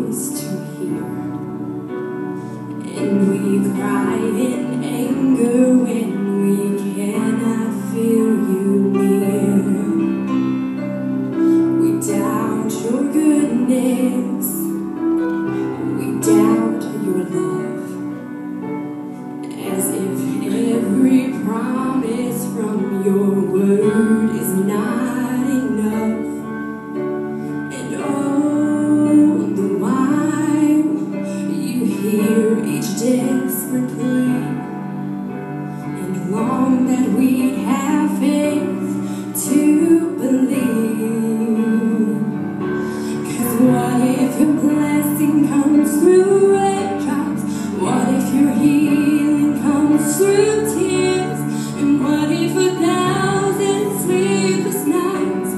voice to hear, and we cry in anger when we cannot feel you near. We doubt your goodness, we doubt your love, as if every promise from your word is not enough. And oh, the while you hear each desperate plea, and long that we'd have faith to believe. 'Cause what if your blessing comes through raindrops? What if your healing comes through tears? And what if 1,000 sleepless nights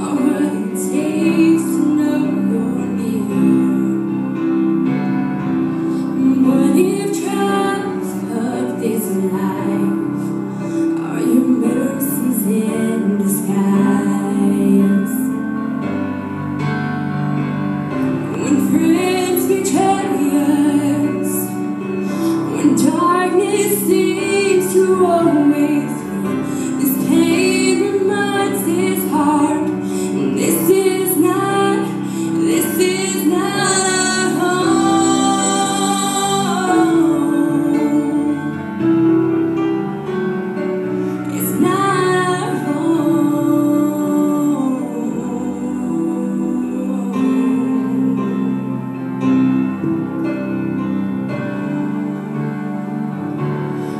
are what it takes to know you're near? What if trials of this life are your mercies in disguise? When friends betray us, when darkness seems to always win, this pain reminds his heart, this is not our home. It's not our home.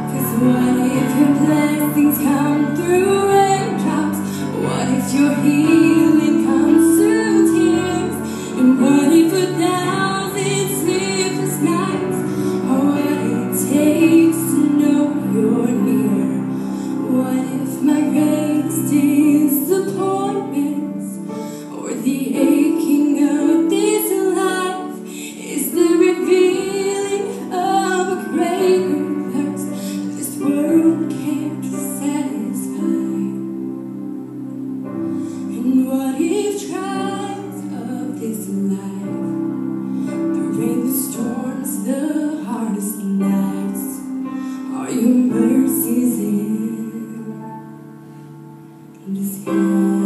'Cause what if your blessings come through raindrops? What if your healing comes through tears? And what if 1,000 sleepless nights are what it takes to know you're near? What if my greatest disappointments, or the aching of this life, is the revealing of a greater thirst this world can't satisfy? And what if trials of this life, the rain, the storms, the hardest nights, are your mercies in disguise?